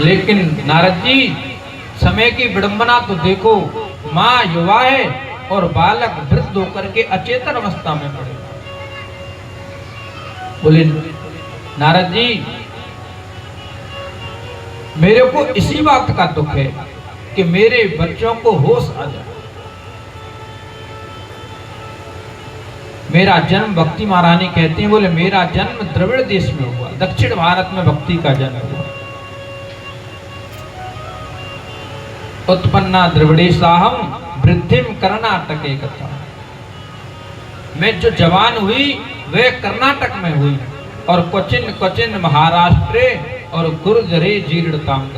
लेकिन नारद जी समय की विडंबना तो देखो, माँ युवा है और बालक वृद्ध होकर के अचेतन अवस्था में पड़े। बोले नारद जी मेरे को इसी बात का दुख है कि मेरे बच्चों को होश आ जाए। मेरा जन्म, भक्ति महारानी कहती हैं, बोले मेरा जन्म द्रविड़ देश में हुआ, दक्षिण भारत में भक्ति का जन्म हुआ। उत्पन्ना द्रविड़ेशाहम वृद्धिम कर्नाटके कथा। मैं जो जवान हुई वह कर्नाटक में हुई और क्वचिन क्वचिन महाराष्ट्र और गुर्जरे जीर्णताम।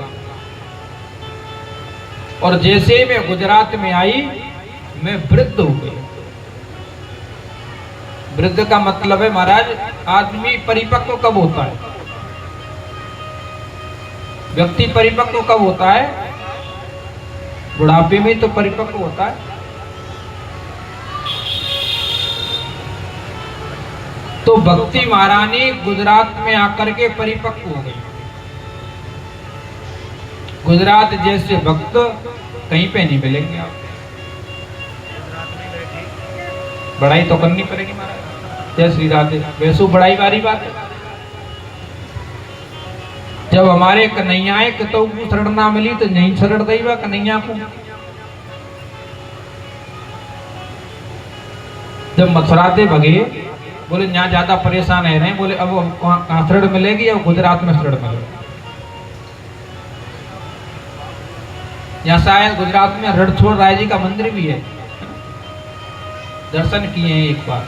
और जैसे मैं गुजरात में आई मैं वृद्ध हो गई। वृद्ध का मतलब है महाराज, आदमी परिपक्व कब होता है? व्यक्ति परिपक्व कब होता है? बुढ़ापे में तो परिपक्व होता है। तो भक्ति महारानी गुजरात में आकर के परिपक्व हो गई। गुजरात जैसे भक्त कहीं पे नहीं मिलेंगे आप। बड़ाई तो करनी पड़ेगी महाराज। जय श्री राधे। वैसो बड़ाई वाली बात है। जब हमारे कन्हैया के तो शरण ना मिली तो नहीं शरण दई बा कन्हैया को। जब मथुरा से भगे, बोले यहाँ ज्यादा परेशान है रहे, बोले अब कहाँ शरण मिलेगी? अब गुजरात में शरण मिलेगी। यहाँ शायद गुजरात में रणछोड़ राय जी का मंदिर भी है, दर्शन किए हैं एक बार।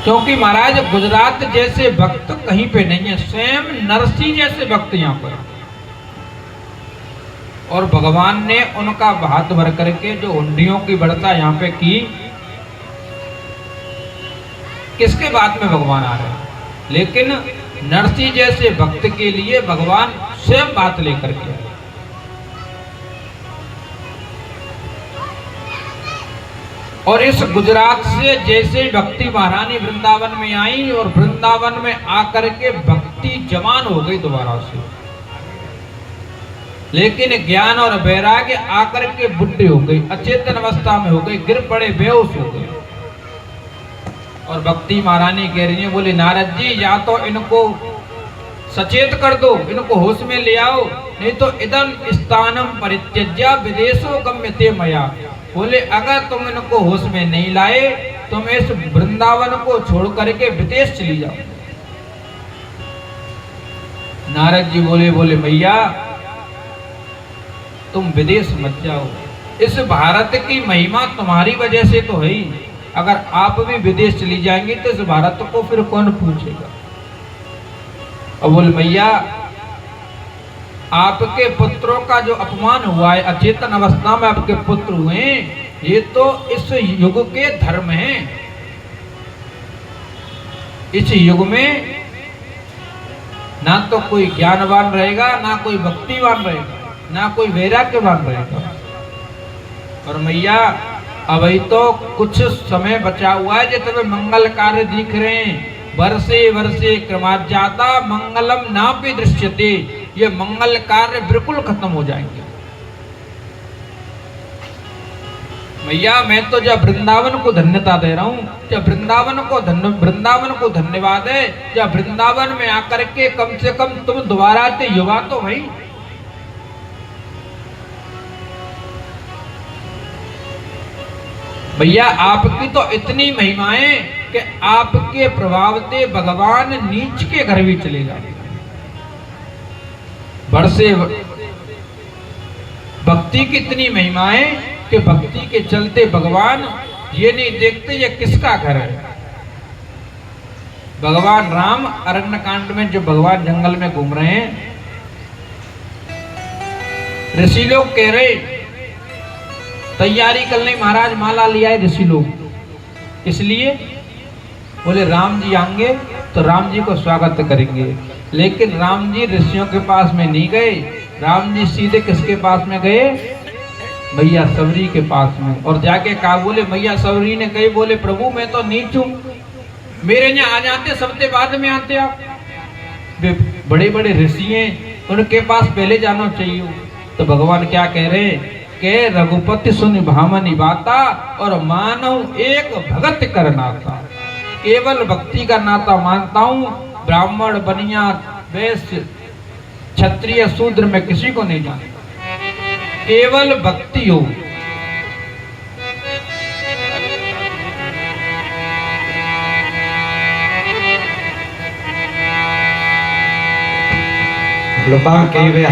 क्योंकि महाराज गुजरात जैसे भक्त कहीं पे नहीं है, स्वयं नरसिंह जैसे भक्त यहाँ पर। और भगवान ने उनका हाथ भर करके जो हुंडियों की वर्षा यहाँ पे की, किसके बात में भगवान आ रहे हैं? लेकिन नरसिंह जैसे भक्त के लिए भगवान स्वयं बात लेकर के आए। और इस गुजरात से जैसे भक्ति महारानी वृंदावन में आई और वृंदावन में आकर के भक्ति जवान हो गई दोबारा से, लेकिन ज्ञान और वैराग्य आकर के बुढ़ी हो गई, अचेतन अवस्था में हो गई, गिर पड़े, बेहोश हो गई। और भक्ति महारानी कह रही है, बोले नारद जी या तो इनको सचेत कर दो, इनको होश में ले आओ, नहीं तो इदं स्थानम परित्यज्य विदेशो गम्यते मया। बोले अगर तुम इनको होश में नहीं लाए तुम इस वृंदावन को छोड़ करके विदेश चली जाओ। नारद जी बोले भैया तुम विदेश मत जाओ, इस भारत की महिमा तुम्हारी वजह से तो है ही। अगर आप भी विदेश चली जाएंगे तो इस भारत को फिर कौन पूछेगा? और बोले भैया आपके पुत्रों का जो अपमान हुआ है, अचेतन अवस्था में आपके पुत्र हुए, ये तो इस युग के धर्म हैं। इस युग में ना तो कोई ज्ञानवान रहेगा, ना कोई भक्तिवान रहेगा, ना कोई वैराग्यवान रहेगा। और मैया अभी तो कुछ समय बचा हुआ है, जो तुम्हें मंगल कार्य दिख रहे हैं, वर्षे वर्षे क्रमाज्ञाता मंगलम नापि दृश्यते, ये मंगल कार्य बिल्कुल खत्म हो जाएंगे। भैया मैं तो जब वृंदावन को धन्यता दे रहा हूँ, जब वृंदावन को धन्यवाद है, जब वृंदावन में आकर के कम से कम तुम दोबारा आते युवा तो भाई। भैया आपकी तो इतनी महिमाएं कि आपके प्रभाव से भगवान नीच के घर भी चले जाते। वर्षे भक्ति की इतनी महिमाएं कि भक्ति के चलते भगवान ये नहीं देखते ये किसका घर है। भगवान राम अरण्य कांड में जो भगवान जंगल में घूम रहे हैं, ऋषि लोग कह रहे तैयारी कर ले महाराज, माला लिया है ऋषि लोग, इसलिए बोले राम जी आएंगे तो राम जी को स्वागत करेंगे। लेकिन राम जी ऋषियों के पास में नहीं गए, राम जी सीधे किसके पास में गए? मैया सबरी के पास में और जाके कहा, बोले मैया सबरी ने कही, बोले प्रभु मैं तो नीच हूं, मेरे यहाँ आ जाते सबसे बाद में आते आप, बड़े बड़े ऋषि हैं उनके पास पहले जाना चाहिए। तो भगवान क्या कह रहे हैं कि रघुपति सुन भामनी बाता और मानव एक भगत कर नाता, केवल भक्ति का नाता मानता हूं, ब्राह्मण बनिया वैश्य क्षत्रिय शूद्र में किसी को नहीं जानता, केवल भक्ति हो। लोपांग के वे